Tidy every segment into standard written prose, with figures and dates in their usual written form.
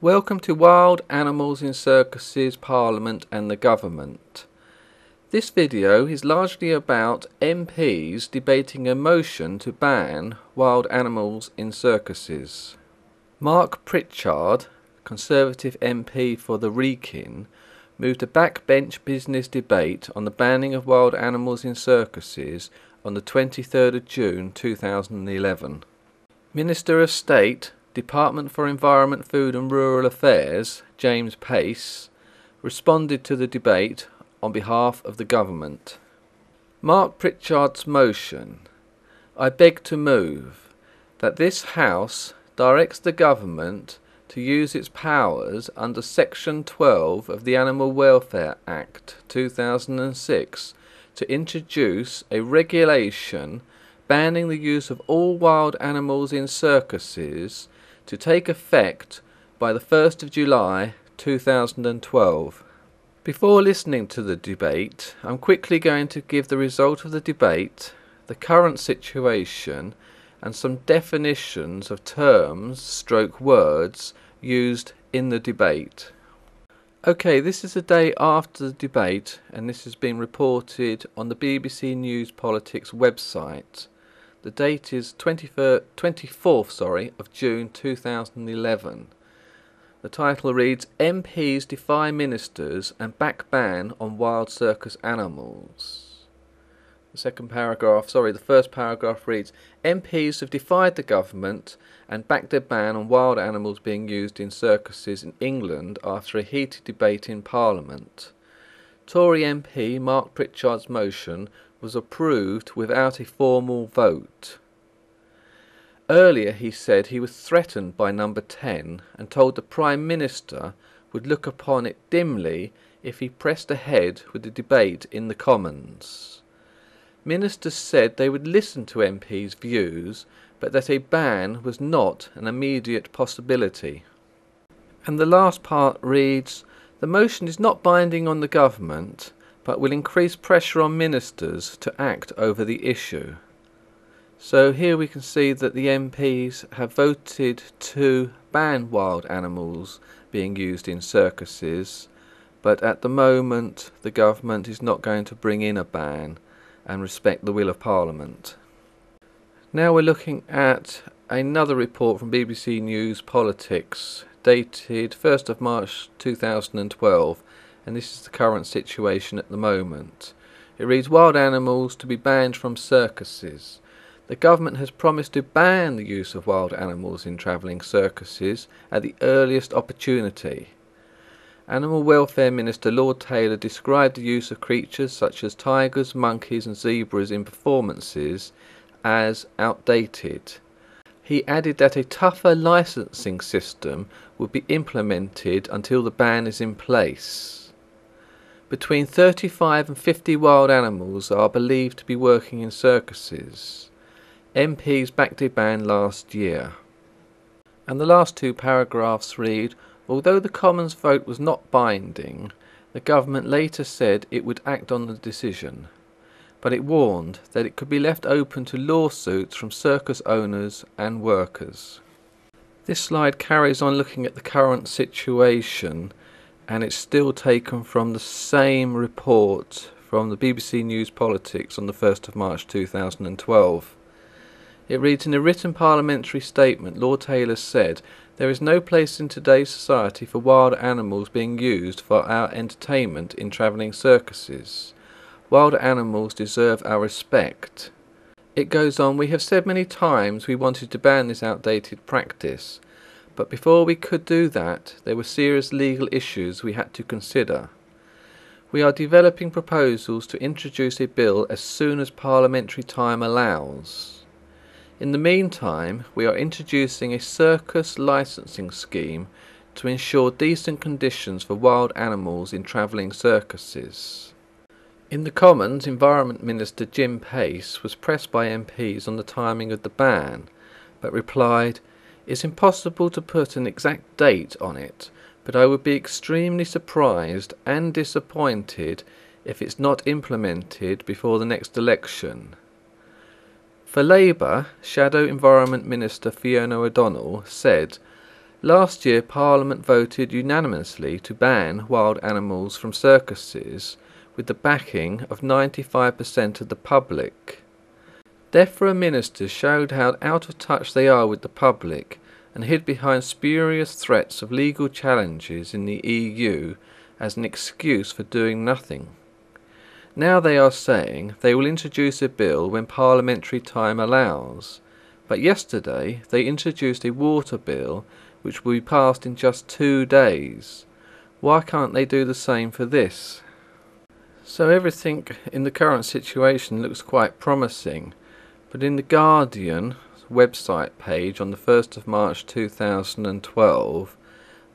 Welcome to Wild Animals in Circuses, Parliament and the Government. This video is largely about MPs debating a motion to ban wild animals in circuses. Mark Prichard, Conservative MP for the Wrekin, moved a backbench business debate on the banning of wild animals in circuses on the 23rd of June 2011. Minister of State, Department for Environment, Food and Rural Affairs, James Pace, responded to the debate on behalf of the government. Mark Prichard's motion: I beg to move that this House directs the government to use its powers under Section 12 of the Animal Welfare Act 2006 to introduce a regulation banning the use of all wild animals in circuses to take effect by the 1st of July 2012. Before listening to the debate, I'm quickly going to give the result of the debate, the current situation, and some definitions of terms / words used in the debate. Okay, this is the day after the debate, and this has been reported on the BBC News Politics website. The date is 24th of June 2011. The title reads, MPs defy ministers and back ban on wild circus animals. The first paragraph reads, MPs have defied the government and backed their ban on wild animals being used in circuses in England after a heated debate in Parliament. Tory MP Mark Prichard's motion was approved without a formal vote. Earlier he said he was threatened by number 10 and told the Prime Minister would look upon it dimly if he pressed ahead with the debate in the Commons. Ministers said they would listen to MPs' views, but that a ban was not an immediate possibility. And the last part reads, the motion is not binding on the government, but will increase pressure on ministers to act over the issue. So here we can see that the MPs have voted to ban wild animals being used in circuses, but at the moment the government is not going to bring in a ban and respect the will of Parliament. Now we're looking at another report from BBC News Politics dated 1st of March 2012, and this is the current situation at the moment. It reads, wild animals to be banned from circuses. The government has promised to ban the use of wild animals in travelling circuses at the earliest opportunity. Animal Welfare Minister Lord Taylor described the use of creatures such as tigers, monkeys and zebras in performances as outdated. He added that a tougher licensing system would be implemented until the ban is in place. Between 35 and 50 wild animals are believed to be working in circuses. MPs backed a ban last year. And the last two paragraphs read, although the Commons vote was not binding, the government later said it would act on the decision, but it warned that it could be left open to lawsuits from circus owners and workers. This slide carries on looking at the current situation, and it's still taken from the same report from the BBC News Politics on the 1st of March 2012. It reads, in a written parliamentary statement, Lord Taylor said, there is no place in today's society for wild animals being used for our entertainment in travelling circuses. Wild animals deserve our respect. It goes on, we have said many times we wanted to ban this outdated practice, but before we could do that, there were serious legal issues we had to consider. We are developing proposals to introduce a bill as soon as parliamentary time allows. In the meantime, we are introducing a circus licensing scheme to ensure decent conditions for wild animals in travelling circuses. In the Commons, Environment Minister Jim Pace was pressed by MPs on the timing of the ban, but replied, it's impossible to put an exact date on it, but I would be extremely surprised and disappointed if it's not implemented before the next election. For Labour, Shadow Environment Minister Fiona O'Donnell said, Last year Parliament voted unanimously to ban wild animals from circuses with the backing of 95% of the public. DEFRA ministers showed how out of touch they are with the public and hid behind spurious threats of legal challenges in the EU as an excuse for doing nothing. Now they are saying they will introduce a bill when parliamentary time allows, but yesterday they introduced a water bill which will be passed in just 2 days. Why can't they do the same for this? So everything in the current situation looks quite promising, but in the Guardian website page on the 1st of March 2012,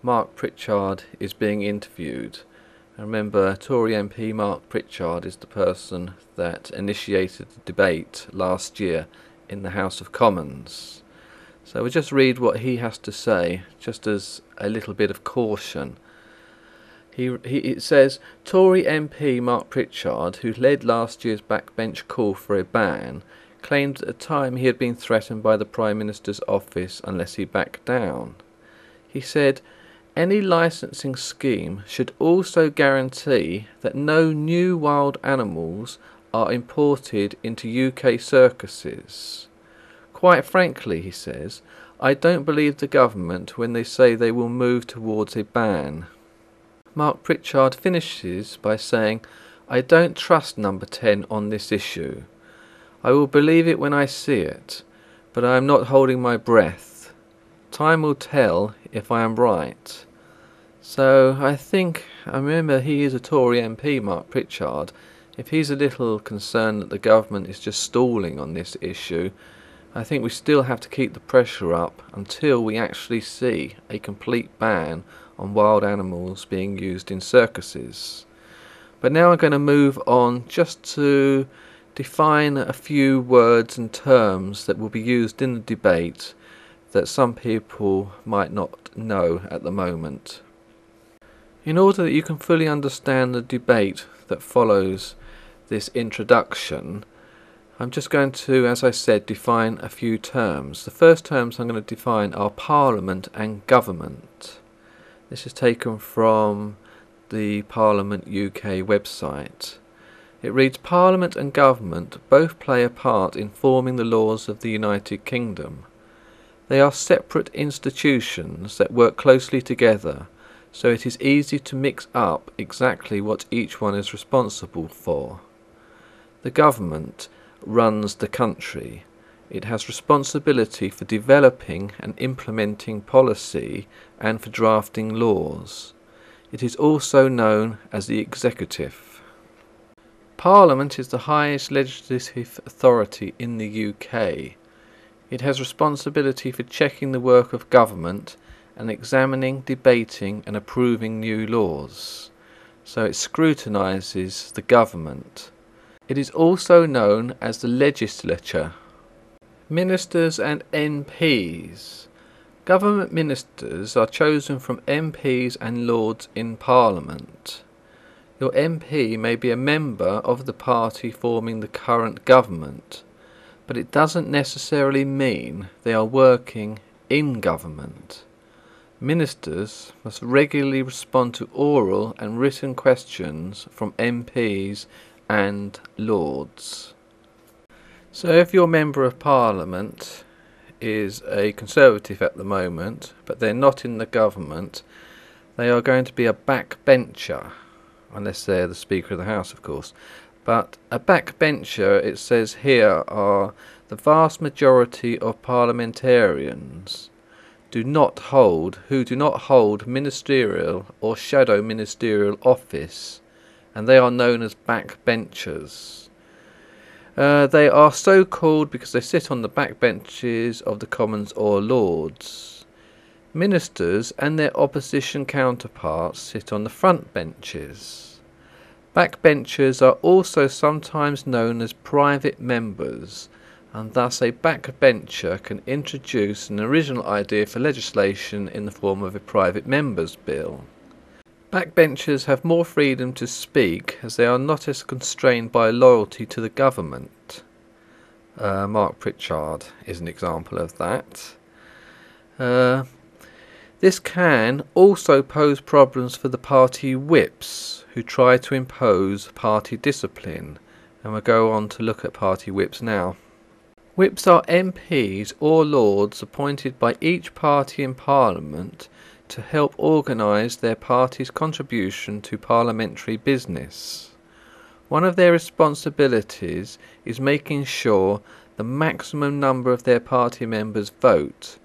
Mark Prichard is being interviewed. And remember, Tory MP Mark Prichard is the person that initiated the debate last year in the House of Commons. So we'll just read what he has to say, just as a little bit of caution. It says, Tory MP Mark Prichard, who led last year's backbench call for a ban, claimed at the time he had been threatened by the Prime Minister's office unless he backed down. He said, any licensing scheme should also guarantee that no new wild animals are imported into UK circuses. Quite frankly, he says, I don't believe the government when they say they will move towards a ban. Mark Prichard finishes by saying, I don't trust Number 10 on this issue. I will believe it when I see it, but I am not holding my breath. Time will tell if I am right. So I remember he is a Tory MP, Mark Prichard. If he's a little concerned that the government is just stalling on this issue, I think we still have to keep the pressure up until we actually see a complete ban on wild animals being used in circuses. But now I'm going to move on just to define a few words and terms that will be used in the debate that some people might not know at the moment. In order that you can fully understand the debate that follows this introduction, I'm just going to, as I said, define a few terms. The first terms I'm going to define are Parliament and Government. This is taken from the Parliament UK website. It reads, Parliament and Government both play a part in forming the laws of the United Kingdom. They are separate institutions that work closely together, so it is easy to mix up exactly what each one is responsible for. The government runs the country. It has responsibility for developing and implementing policy and for drafting laws. It is also known as the executive. Parliament is the highest legislative authority in the UK. It has responsibility for checking the work of government and examining, debating and approving new laws. So it scrutinises the government. It is also known as the legislature. Ministers and MPs. Government ministers are chosen from MPs and Lords in Parliament. Your MP may be a member of the party forming the current government, but it doesn't necessarily mean they are working in government. Ministers must regularly respond to oral and written questions from MPs and Lords. So if your Member of Parliament is a Conservative at the moment, but they're not in the government, they are going to be a backbencher, unless they're the Speaker of the House, of course. But a backbencher, it says here, are the vast majority of parliamentarians who do not hold ministerial or shadow ministerial office, and they are known as backbenchers. They are so called because they sit on the backbenches of the Commons or Lords. Ministers and their opposition counterparts sit on the front benches. Backbenchers are also sometimes known as private members, and thus a backbencher can introduce an original idea for legislation in the form of a private member's bill. Backbenchers have more freedom to speak as they are not as constrained by loyalty to the government. Mark Prichard is an example of that. This can also pose problems for the party whips who try to impose party discipline, and we'll go on to look at party whips now. Whips are MPs or lords appointed by each party in Parliament to help organise their party's contribution to parliamentary business. One of their responsibilities is making sure the maximum number of their party members vote,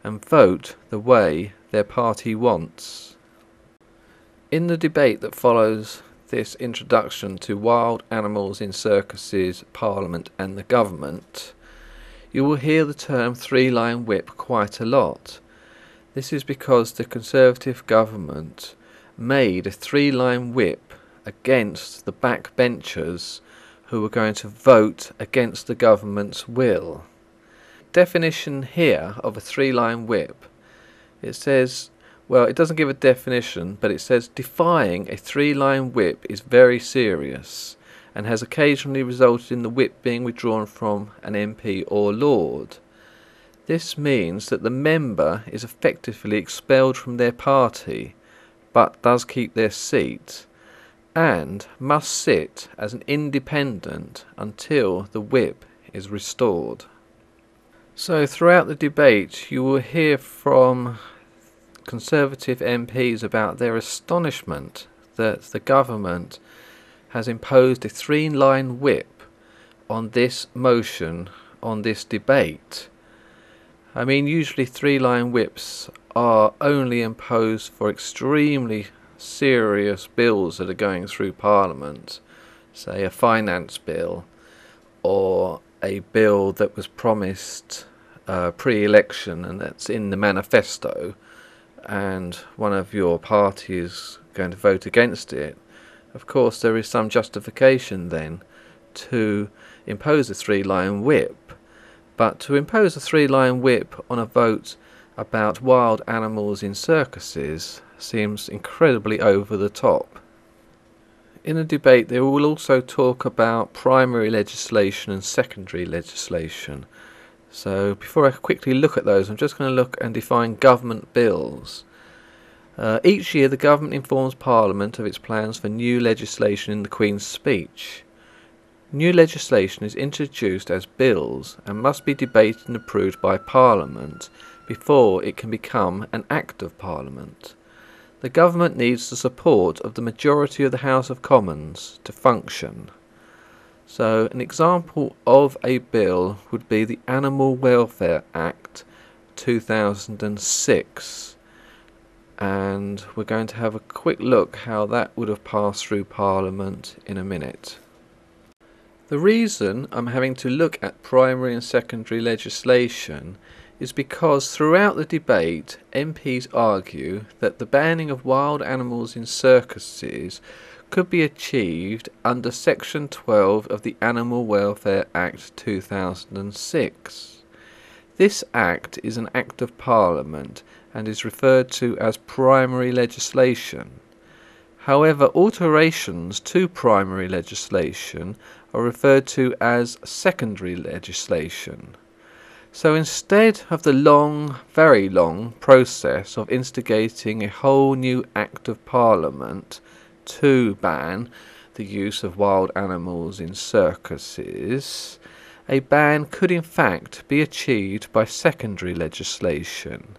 and vote the way their party wants. In the debate that follows this introduction to wild animals in circuses, Parliament and the government, you will hear the term three-line whip quite a lot. This is because the Conservative government made a three-line whip against the backbenchers who were going to vote against the government's will. Definition here of a three-line whip, it says, well, it doesn't give a definition, but it says defying a three-line whip is very serious and has occasionally resulted in the whip being withdrawn from an MP or lord. This means that the member is effectively expelled from their party, but does keep their seat, and must sit as an independent until the whip is restored. So throughout the debate you will hear from Conservative MPs about their astonishment that the government has imposed a three-line whip on this motion, on this debate. I mean, usually three-line whips are only imposed for extremely serious bills that are going through Parliament, say a finance bill or a bill that was promised pre-election and that's in the manifesto, and one of your party is going to vote against it. Of course there is some justification then to impose a three-line whip, but to impose a three-line whip on a vote about wild animals in circuses seems incredibly over the top. In the debate they will also talk about primary legislation and secondary legislation. So before I quickly look at those, I'm just going to look and define government bills. Each year the government informs Parliament of its plans for new legislation in the Queen's speech. New legislation is introduced as bills and must be debated and approved by Parliament before it can become an Act of Parliament. The government needs the support of the majority of the House of Commons to function. So an example of a bill would be the Animal Welfare Act 2006, and we're going to have a quick look how that would have passed through Parliament in a minute. The reason I'm having to look at primary and secondary legislation is because throughout the debate MPs argue that the banning of wild animals in circuses could be achieved under Section 12 of the Animal Welfare Act 2006. This Act is an Act of Parliament and is referred to as primary legislation. However, alterations to primary legislation are referred to as secondary legislation. So instead of the long, very long process of instigating a whole new Act of Parliament to ban the use of wild animals in circuses, a ban could in fact be achieved by secondary legislation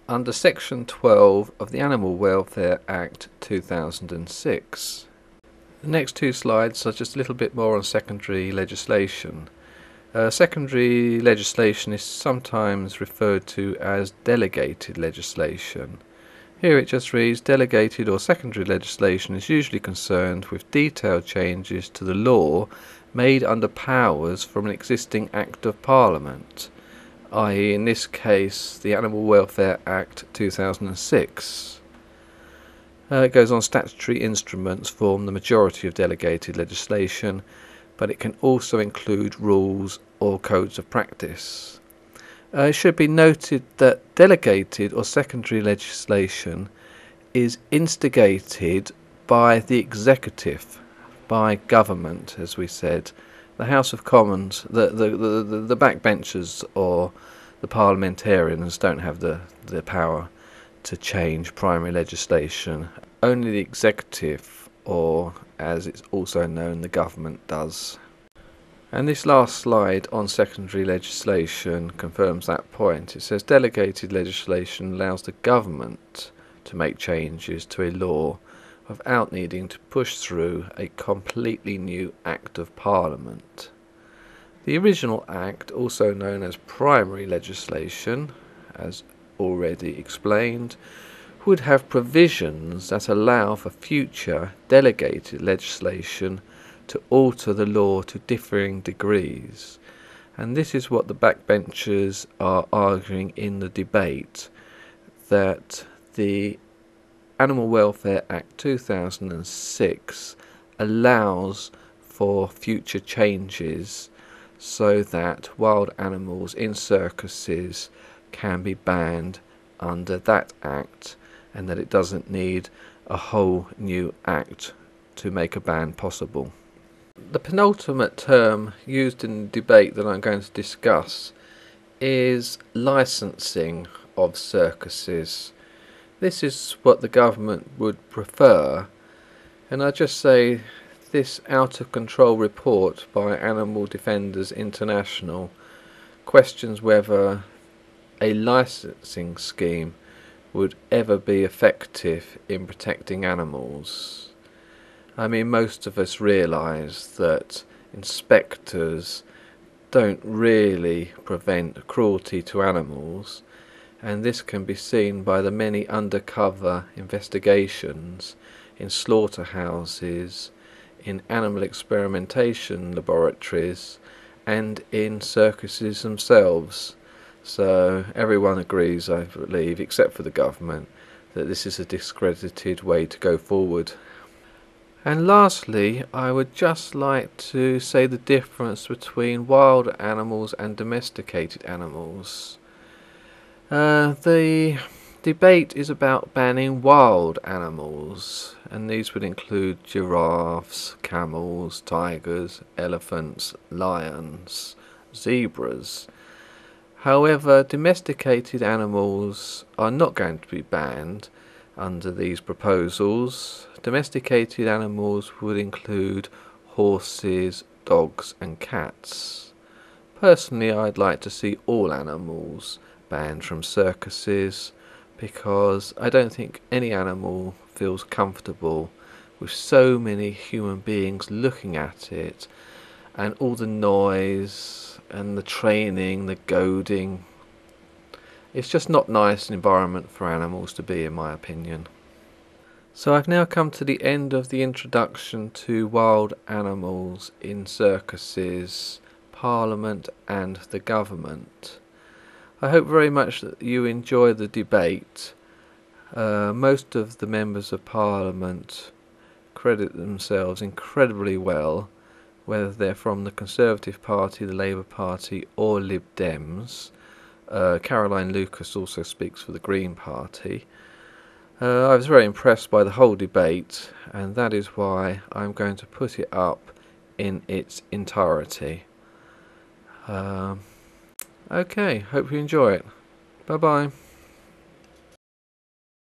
under Section 12 of the Animal Welfare Act 2006. The next two slides are just a little bit more on secondary legislation. Secondary legislation is sometimes referred to as delegated legislation. Here it just reads, delegated or secondary legislation is usually concerned with detailed changes to the law made under powers from an existing Act of Parliament, i.e. in this case the Animal Welfare Act 2006. It goes on, statutory instruments form the majority of delegated legislation, but it can also include rules or codes of practice. It should be noted that delegated or secondary legislation is instigated by the executive, by government, as we said. The House of Commons, the backbenchers or the parliamentarians don't have the power to change primary legislation. Only the executive, or as it's also known, the government, does. And this last slide on secondary legislation confirms that point. It says delegated legislation allows the government to make changes to a law without needing to push through a completely new Act of Parliament. The original Act, also known as primary legislation, as already explained, would have provisions that allow for future delegated legislation to alter the law to differing degrees. And this is what the backbenchers are arguing in the debate, that the Animal Welfare Act 2006 allows for future changes so that wild animals in circuses can be banned under that act, and that it doesn't need a whole new act to make a ban possible. The penultimate term used in the debate that I'm going to discuss is licensing of circuses. This is what the government would prefer, and I just say this out of control report by Animal Defenders International questions whether a licensing scheme would ever be effective in protecting animals. I mean, most of us realise that inspectors don't really prevent cruelty to animals, and this can be seen by the many undercover investigations in slaughterhouses, in animal experimentation laboratories, and in circuses themselves. So everyone agrees, I believe, except for the government, that this is a discredited way to go forward. And lastly, I would just like to say the difference between wild animals and domesticated animals. The debate is about banning wild animals, and these would include giraffes, camels, tigers, elephants, lions, zebras. However, domesticated animals are not going to be banned under these proposals. Domesticated animals would include horses, dogs and cats. Personally, I'd like to see all animals banned from circuses, because I don't think any animal feels comfortable with so many human beings looking at it, and all the noise and the training, the goading. It's just not nice environment for animals to be, in my opinion. So I've now come to the end of the introduction to wild animals in circuses, Parliament and the government. I hope very much that you enjoy the debate. Most of the members of Parliament credit themselves incredibly well, whether they're from the Conservative Party, the Labour Party or Lib Dems. Caroline Lucas also speaks for the Green Party. I was very impressed by the whole debate, and that is why I'm going to put it up in its entirety. Okay, hope you enjoy it. Bye bye.